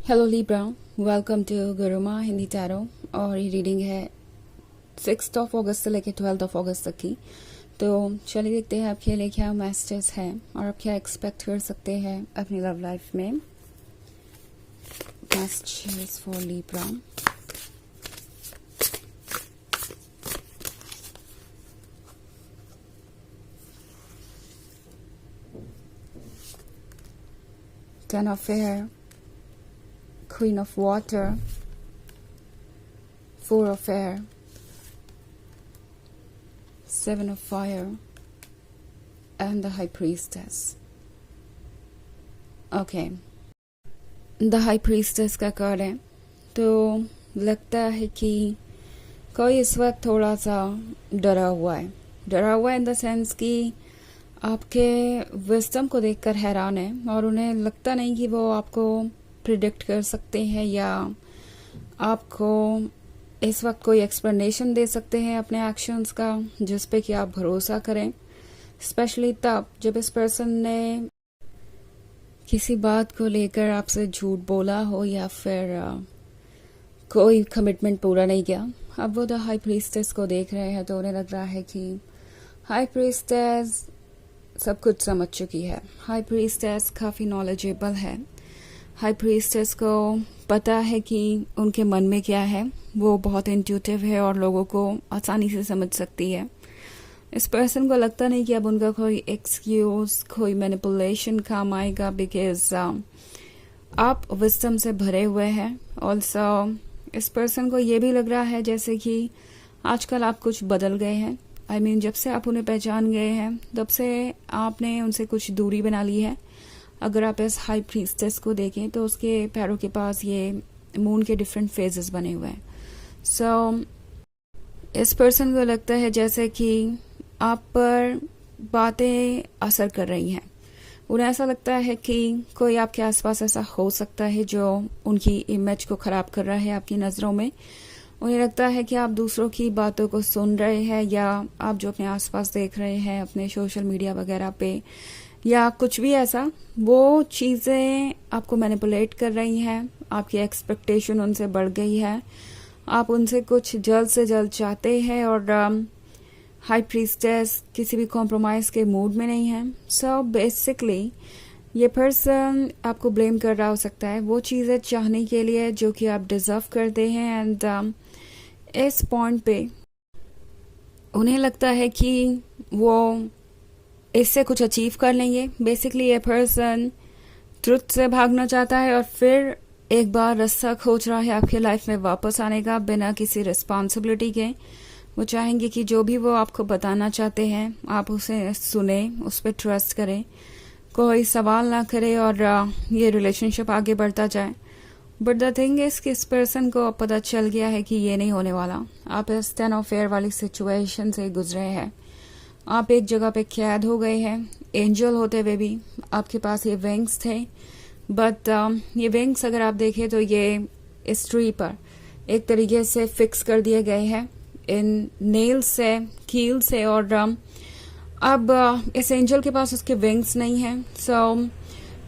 Hello Libra, welcome to Gurumaa Hindi tarot. और ये reading है 6 अगस्त से लेकर 12 अगस्त तक की। तो चलिए देखते हैं आपके लिए क्या मैसेजेस हैं और आप क्या एक्सपेक्ट कर सकते हैं अपनी लव लाइफ में। Messages for Libra. Ten of air, Queen of Water, 4 of Air, 7 of Fire, and the High Priestess. Okay. The High Priestess का कार्ड है, तो लगता है कि कोई इस वक्त थोड़ा सा डरा हुआ है। डरा हुआ है इन द सेंस कि आपके विजडम को देखकर हैरान है और उन्हें लगता नहीं कि वो आपको प्रिडिक्ट कर सकते हैं या आपको इस वक्त कोई एक्सप्लेनेशन दे सकते हैं अपने एक्शंस का जिस पे कि आप भरोसा करें। स्पेशली तब जब इस पर्सन ने किसी बात को लेकर आपसे झूठ बोला हो या फिर कोई कमिटमेंट पूरा नहीं किया। अब वो द हाई प्रीस्टेस को देख रहे हैं तो उन्हें लग रहा है कि हाई प्रीस्टेस सब कुछ समझ चुकी है। हाई प्रीस्टेस काफ़ी नॉलेजेबल है। हाई प्रीस्टेस को पता है कि उनके मन में क्या है। वो बहुत इंट्यूटिव है और लोगों को आसानी से समझ सकती है। इस पर्सन को लगता नहीं कि अब उनका कोई एक्सक्यूज, कोई मैनिपुलेशन काम आएगा, बिकॉज आप विजडम से भरे हुए हैं। ऑल्सो इस पर्सन को ये भी लग रहा है जैसे कि आजकल आप कुछ बदल गए हैं। आई मीन जब से आप उन्हें पहचान गए हैं तब से आपने उनसे कुछ दूरी बना ली है। अगर आप इस हाई प्रीस्टेस को देखें तो उसके पैरों के पास ये मून के डिफरेंट फेजेस बने हुए हैं। सो इस पर्सन को लगता है जैसे कि आप पर बातें असर कर रही हैं। उन्हें ऐसा लगता है कि कोई आपके आसपास ऐसा हो सकता है जो उनकी इमेज को खराब कर रहा है आपकी नज़रों में। उन्हें लगता है कि आप दूसरों की बातों को सुन रहे हैं या आप जो अपने आसपास देख रहे हैं अपने सोशल मीडिया वगैरह पे या कुछ भी ऐसा, वो चीज़ें आपको मैनिपुलेट कर रही हैं। आपकी एक्सपेक्टेशन उनसे बढ़ गई है। आप उनसे कुछ जल्द से जल्द चाहते हैं और हाई प्रीस्टेस किसी भी कॉम्प्रोमाइज़ के मूड में नहीं है। सो बेसिकली ये पर्सन आपको ब्लेम कर रहा हो सकता है वो चीज़ें चाहने के लिए जो कि आप डिज़र्व करते हैं। एंड इस पॉइंट पे उन्हें लगता है कि वो इससे कुछ अचीव कर लेंगे। बेसिकली ये पर्सन ट्रुथ से भागना चाहता है और फिर एक बार रास्ता खोज रहा है आपकी लाइफ में वापस आने का बिना किसी रिस्पॉन्सिबिलिटी के। वो चाहेंगे कि जो भी वो आपको बताना चाहते हैं आप उसे सुने, उस पर ट्रस्ट करें, कोई सवाल ना करे और ये रिलेशनशिप आगे बढ़ता जाए। बट द थिंग इज कि इस पर्सन को पता चल गया है कि ये नहीं होने वाला। आप इस 10 ऑफ एयर वाली सिचुएशन से गुजरे हैं। आप एक जगह पे कैद हो गए हैं। एंजल होते हुए भी आपके पास ये विंग्स थे, बट ये विंग्स अगर आप देखें तो ये इस ट्री पर एक तरीके से फिक्स कर दिए गए हैं इन नेल से, कील से। और अब इस एंजल के पास उसके विंग्स नहीं हैं। सो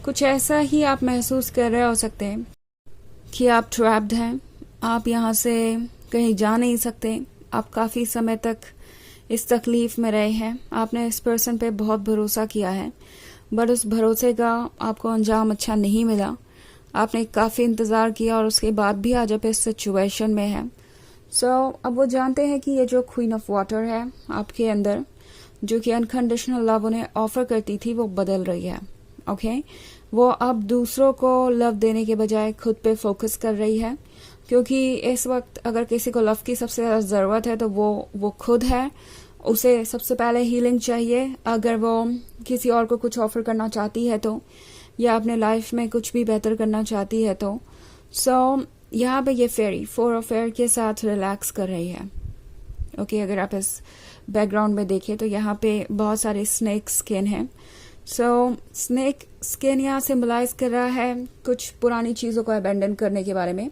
कुछ ऐसा ही आप महसूस कर रहे हो सकते हैं कि आप ट्रैप्ड हैं। आप यहाँ से कहीं जा नहीं सकते। आप काफ़ी समय तक इस तकलीफ में रहे हैं। आपने इस पर्सन पे बहुत भरोसा किया है बट उस भरोसे का आपको अंजाम अच्छा नहीं मिला। आपने काफ़ी इंतज़ार किया और उसके बाद भी आज आप इस सिचुएशन में हैं। सो अब वो जानते हैं कि ये जो क्वीन ऑफ वाटर है आपके अंदर, जो कि अनकंडीशनल लव उन्हें ऑफर करती थी, वो बदल रही है। ओके वो अब दूसरों को लव देने के बजाय खुद पे फोकस कर रही है, क्योंकि इस वक्त अगर किसी को लव की सबसे ज़्यादा ज़रूरत है तो वो खुद है। उसे सबसे पहले हीलिंग चाहिए। अगर वो किसी और को कुछ ऑफर करना चाहती है तो, या अपने लाइफ में कुछ भी बेहतर करना चाहती है तो। सो यहाँ पे ये फेरी 4 ऑफ एयर के साथ रिलैक्स कर रही है। ओके अगर आप इस बैकग्राउंड में देखें तो यहाँ पे बहुत सारे स्नेक स्किन हैं। सो स्नेक स्किन यहाँ सिंबलाइज कर रहा है कुछ पुरानी चीज़ों को अबेंडन करने के बारे में।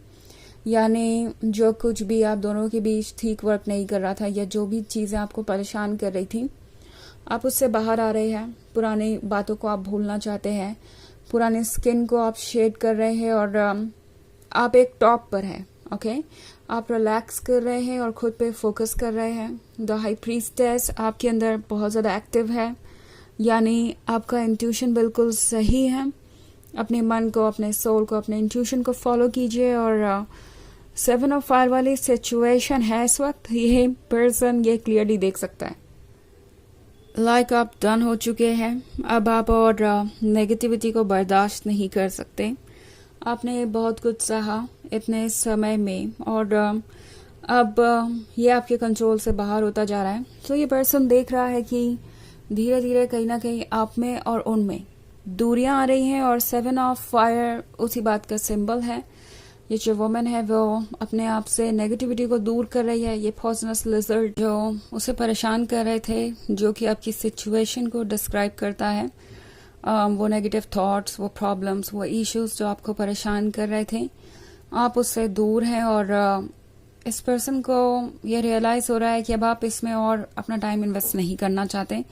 यानी जो कुछ भी आप दोनों के बीच ठीक वर्क नहीं कर रहा था या जो भी चीज़ें आपको परेशान कर रही थी, आप उससे बाहर आ रहे हैं। पुरानी बातों को आप भूलना चाहते हैं। पुराने स्किन को आप शेड कर रहे हैं और आप एक टॉप पर हैं, ओके। आप रिलैक्स कर रहे हैं और खुद पे फोकस कर रहे हैं। द हाई प्रीस्टेस आपके अंदर बहुत ज़्यादा एक्टिव है, यानी आपका इंट्यूशन बिल्कुल सही है। अपने मन को, अपने सोल को, अपने इंट्यूशन को फॉलो कीजिए। और 7 ऑफ फायर वाली सिचुएशन है इस वक्त, ये पर्सन ये क्लियरली देख सकता है। लाइक आप डन हो चुके हैं, अब आप और नेगेटिविटी को बर्दाश्त नहीं कर सकते। आपने बहुत कुछ सहा इतने समय में और अब ये आपके कंट्रोल से बाहर होता जा रहा है। तो ये पर्सन देख रहा है कि धीरे धीरे कहीं ना कहीं आप में और उनमें दूरियां आ रही हैं। और 7 ऑफ फायर उसी बात का सिंबल है। ये जो वुमन है वो अपने आप से नेगेटिविटी को दूर कर रही है। ये पॉइजनस लिजर्ड जो उसे परेशान कर रहे थे, जो कि आपकी सिचुएशन को डिस्क्राइब करता है, वो नेगेटिव थॉट्स, वो प्रॉब्लम्स, वो इश्यूज जो आपको परेशान कर रहे थे, आप उससे दूर हैं। और इस पर्सन को ये रियलाइज हो रहा है कि अब आप इसमें और अपना टाइम इन्वेस्ट नहीं करना चाहते।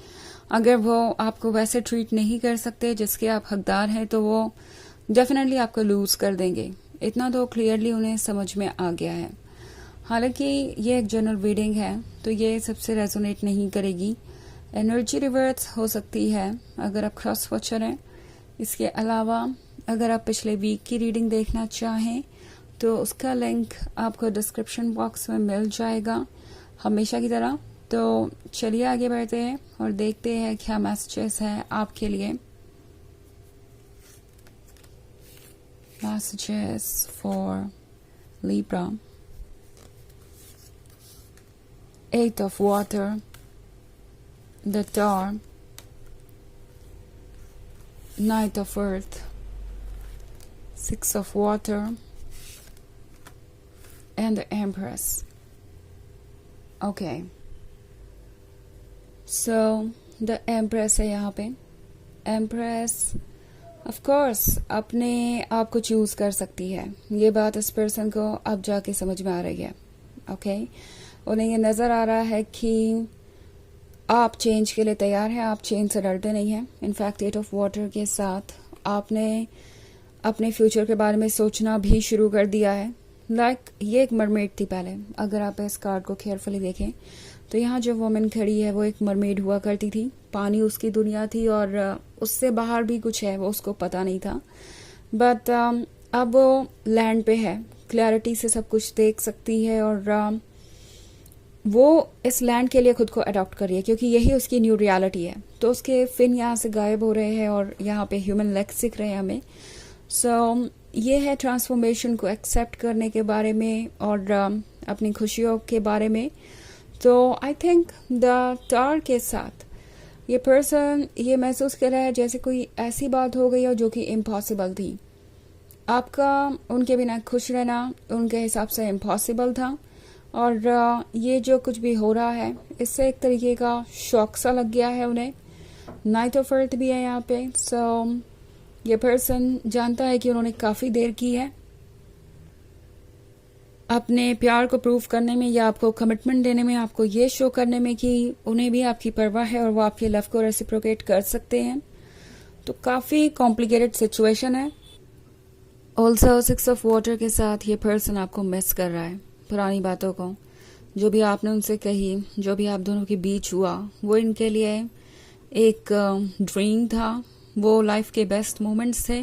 अगर वो आपको वैसे ट्रीट नहीं कर सकते जिसके आप हकदार हैं, तो वो डेफिनेटली आपको लूज कर देंगे। इतना तो क्लियरली उन्हें समझ में आ गया है। हालांकि ये एक जनरल रीडिंग है, तो ये सबसे रेजोनेट नहीं करेगी। एनर्जी रिवर्स हो सकती है अगर आप क्रॉस वॉचर हैं। इसके अलावा अगर आप पिछले वीक की रीडिंग देखना चाहें तो उसका लिंक आपको डिस्क्रिप्शन बॉक्स में मिल जाएगा हमेशा की तरह। तो चलिए आगे बढ़ते हैं और देखते हैं क्या मैसेजेस है आपके लिए। Messages for Libra. 8 of water, the Tower, Knight of earth, 6 of water, and the Empress. Okay. So, the Empress है यहाँ पे। Empress ऑफ कोर्स अपने आप को चूज कर सकती है। ये बात इस पर्सन को अब जाके समझ में आ रही है, ओके। उन्हें ये नज़र आ रहा है कि आप चेंज के लिए तैयार हैं, आप चेंज से डरते नहीं हैं। इनफैक्ट 8 ऑफ वाटर के साथ आपने अपने फ्यूचर के बारे में सोचना भी शुरू कर दिया है। लाइक ये एक मरमेड थी पहले। अगर आप इस कार्ड को केयरफुली देखें तो यहाँ जो वुमन खड़ी है वो एक मरमेड हुआ करती थी। पानी उसकी दुनिया थी और उससे बाहर भी कुछ है वो उसको पता नहीं था। बट अब वो लैंड पे है, क्लैरिटी से सब कुछ देख सकती है और वो इस लैंड के लिए खुद को अडॉप्ट कर रही है क्योंकि यही उसकी न्यू रियलिटी है। तो उसके फिन यहाँ से गायब हो रहे हैं और यहाँ पे ह्यूमन लेग्स दिख रहे हैं हमें। सो ये है ट्रांसफॉर्मेशन को एक्सेप्ट करने के बारे में और अपनी खुशियों के बारे में। तो आई थिंक द टावर के साथ ये पर्सन ये महसूस कर रहा है जैसे कोई ऐसी बात हो गई हो जो कि इम्पॉसिबल थी। आपका उनके बिना खुश रहना उनके हिसाब से इम्पॉसिबल था और ये जो कुछ भी हो रहा है इससे एक तरीके का शॉक सा लग गया है उन्हें। नाइट ऑफ अर्थ भी है यहाँ पे। सो ये पर्सन जानता है कि उन्होंने काफ़ी देर की है अपने प्यार को प्रूव करने में या आपको कमिटमेंट देने में, आपको ये शो करने में कि उन्हें भी आपकी परवाह है और वो आपके लव को रेसिप्रोकेट कर सकते हैं। तो काफ़ी कॉम्प्लिकेटेड सिचुएशन है। ऑल्सो 6 ऑफ वाटर के साथ ये पर्सन आपको मिस कर रहा है, पुरानी बातों को, जो भी आपने उनसे कही, जो भी आप दोनों के बीच हुआ, वो इनके लिए एक ड्रीम था, वो लाइफ के बेस्ट मोमेंट्स थे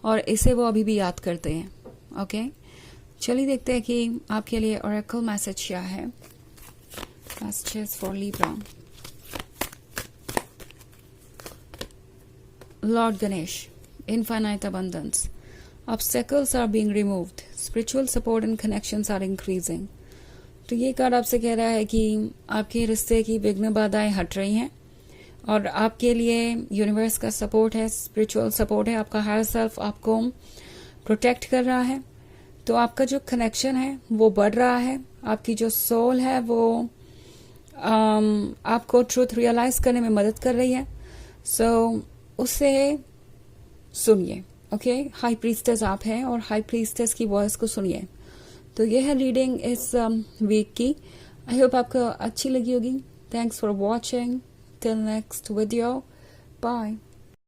और इसे वो अभी भी याद करते हैं। ओके, चलिए देखते हैं कि आपके लिए ओरेकल मैसेज क्या है। Messages for Libra. Lord Ganesh, infinite abundance. Obstacles are being removed. Spiritual support and connections are increasing. तो ये कार्ड आपसे कह रहा है कि आपके रिश्ते की विघ्न बाधाएं हट रही हैं और आपके लिए यूनिवर्स का सपोर्ट है, स्पिरिचुअल सपोर्ट है, आपका हायर सेल्फ आपको प्रोटेक्ट कर रहा है। तो आपका जो कनेक्शन है वो बढ़ रहा है, आपकी जो सोल है वो आपको ट्रूथ रियलाइज करने में मदद कर रही है। सो उसे सुनिए। ओके, हाई प्रीस्टेस आप हैं और हाई प्रीस्टेस की वॉइस को सुनिए। तो यह है रीडिंग इस वीक की। आई होप आपको अच्छी लगी होगी। Thanks for watching. Till next video, bye.